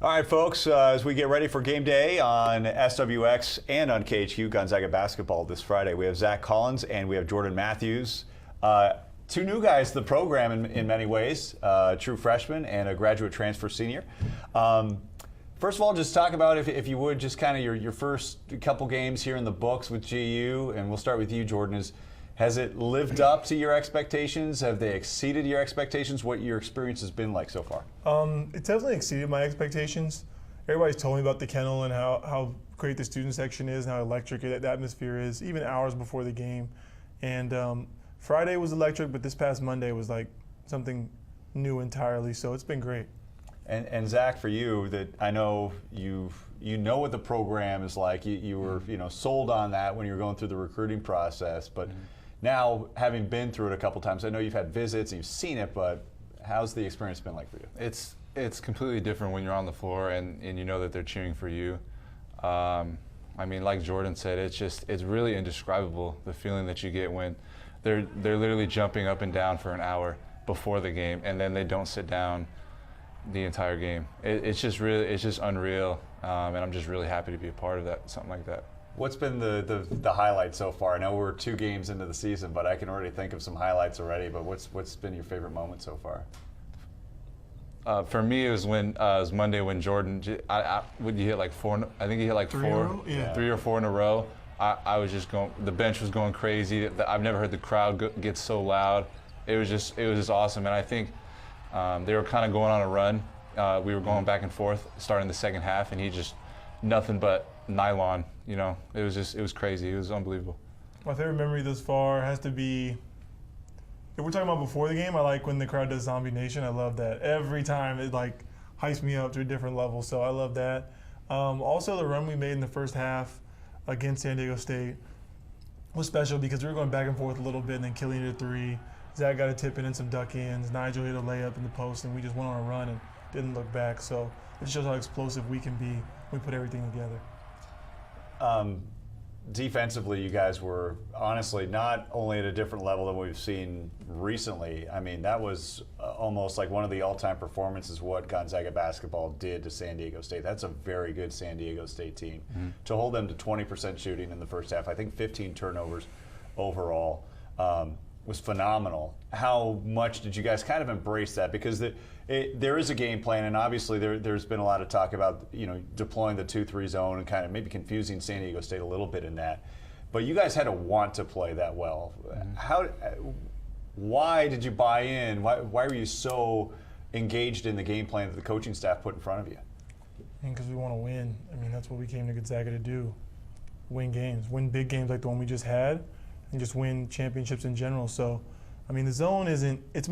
All right, folks, as we get ready for game day on SWX and on KHQ Gonzaga basketball this Friday, we have Zach Collins and we have Jordan Mathews. Two new guys to the program in many ways, true freshman and a graduate transfer senior. First of all, just talk about, if you would, just kind of your first couple games here in the books with GU, and we'll start with you, Jordan. Has it lived up to your expectations? Have they exceeded your expectations? What your experience has been like so far? It definitely exceeded my expectations. Everybody's told me about the kennel and how great the student section is and how electric the atmosphere is, even hours before the game. And Friday was electric, but this past Monday was like something new entirely, so it's been great. And Zach, for you, that I know you know what the program is like. You were sold on that when you were going through the recruiting process, but now having been through it a couple times, I know you've had visits, you've seen it, but how's the experience been like for you? It's completely different when you're on the floor and you know that they're cheering for you. I mean, like Jordan said, it's really indescribable, the feeling that you get when they're literally jumping up and down for an hour before the game, and then they don't sit down the entire game. It's just unreal, and I'm just really happy to be a part of that, something like that. What's been the highlight so far? I know we're 2 games into the season, but I can already think of some highlights already. But what's been your favorite moment so far? For me, it was Monday when Jordan, would you hit like 4? I think he hit like 3 or 4 in a row. I was just going. The bench was going crazy. I've never heard the crowd get so loud. It was just awesome, and I think they were kind of going on a run. We were going back and forth starting the second half, and he just nothing but nylon. It was crazy. It was unbelievable. My favorite memory thus far has to be, if we're talking about before the game, I like when the crowd does Zombie Nation. I love that. Every time it like hypes me up to a different level, so I love that. Also, the run we made in the first half against San Diego State was special because we were going back and forth a little bit, and then Killian hit a 3. Zach got a tip in and some duck ins. Nigel hit a layup in the post, and we just went on a run and didn't look back. So it shows how explosive we can be when we put everything together. Defensively, you guys were honestly not only at a different level than we've seen recently. I mean, that was almost like one of the all-time performances what Gonzaga basketball did to San Diego State. That's a very good San Diego State team. To hold them to 20% shooting in the first half, I think 15 turnovers overall, was phenomenal. How much did you guys kind of embrace that? Because there is a game plan, and obviously there's been a lot of talk about deploying the 2-3 zone and kind of maybe confusing San Diego State a little bit in that. But you guys had to want to play that well. Why did you buy in? Why were you so engaged in the game plan that the coaching staff put in front of you? Because we want to win. I mean, that's what we came to Gonzaga to do. Win games, win big games like the one we just had, and just win championships in general. So, I mean, the zone it's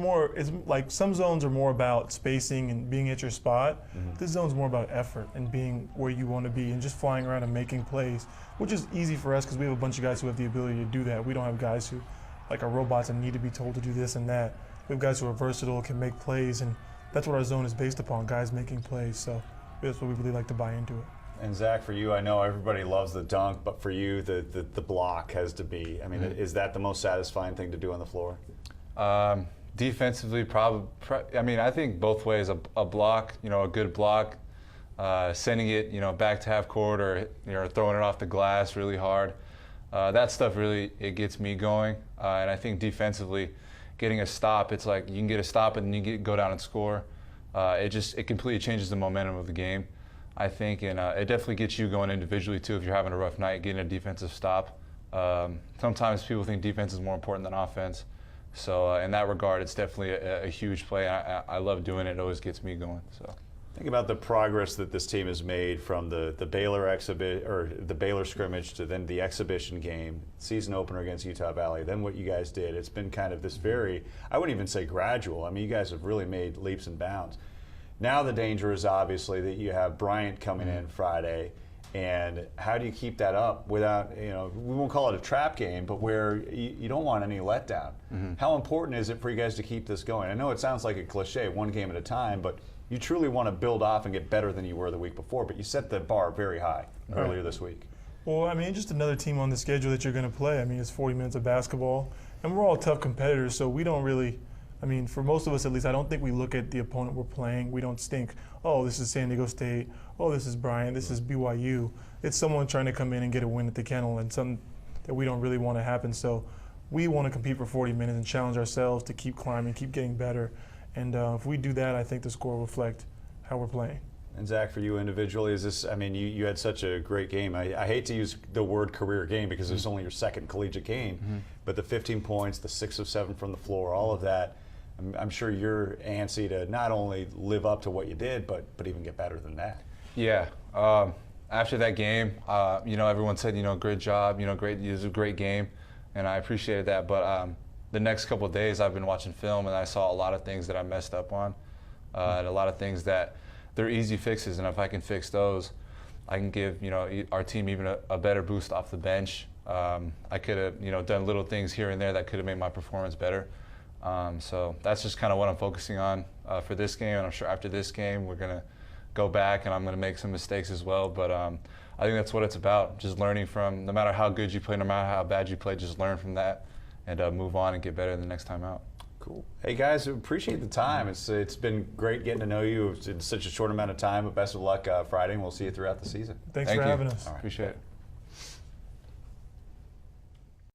like some zones are more about spacing and being at your spot. This zone's more about effort and being where you want to be and just flying around and making plays, which is easy for us because we have a bunch of guys who have the ability to do that. We don't have guys who are robots and need to be told to do this and that. We have guys who are versatile, can make plays, and that's what our zone is based upon, guys making plays. So that's what we really like to buy into it. And Zach, for you, I know everybody loves the dunk, but for you, the block has to be. I mean, is that the most satisfying thing to do on the floor? Defensively, I mean, I think both ways. A block, a good block, sending it, back to half court or throwing it off the glass really hard. That stuff it gets me going. And I think defensively, getting a stop, it's like you can get a stop and then you go down and score. It completely changes the momentum of the game, I think, and it definitely gets you going individually too. If you're having a rough night, getting a defensive stop. Sometimes people think defense is more important than offense. So in that regard, it's definitely a huge play. I love doing it. It always gets me going. So think about the progress that this team has made from the Baylor scrimmage to then the exhibition game, season opener against Utah Valley, then what you guys did. It's been kind of this very, I wouldn't even say gradual. I mean, you guys have really made leaps and bounds. Now the danger is obviously that you have Bryant coming in Friday. And how do you keep that up without, we won't call it a trap game, but where you don't want any letdown? How important is it for you guys to keep this going? I know it sounds like a cliche, one game at a time, but you truly want to build off and get better than you were the week before, but you set the bar very high earlier this week. Well, I mean, just another team on the schedule that you're going to play. I mean, it's 40 minutes of basketball, and we're all tough competitors, so we don't really I mean, for most of us at least, I don't think we look at the opponent we're playing. We don't think, oh, this is San Diego State. Oh, this is Bryant. This is BYU. It's someone trying to come in and get a win at the Kennel, and something that we don't really want to happen. So we want to compete for 40 minutes and challenge ourselves to keep climbing, keep getting better. And if we do that, I think the score will reflect how we're playing. And Zach, for you individually, is this, I mean, you had such a great game. I hate to use the word career game because it's only your second collegiate game, but the 15 points, the 6 of 7 from the floor, all of that, I'm sure you're antsy to not only live up to what you did, but even get better than that. Yeah. After that game, everyone said, great job, great, it was a great game, and I appreciated that. But the next couple of days, I've been watching film, and I saw a lot of things that I messed up on, and a lot of things that they're easy fixes, and if I can fix those, I can give our team even a better boost off the bench. I could have done little things here and there that could have made my performance better. So that's just kind of what I'm focusing on for this game, and I'm sure after this game we're gonna go back and I'm gonna make some mistakes as well. But I think that's what it's about, just learning from, no matter how good you play, no matter how bad you play, just learn from that and move on and get better the next time out. Cool. Hey guys, appreciate the time. It's been great getting to know you in such a short amount of time, but best of luck Friday, and we'll see you throughout the season. Thanks for having us. All right. Appreciate it.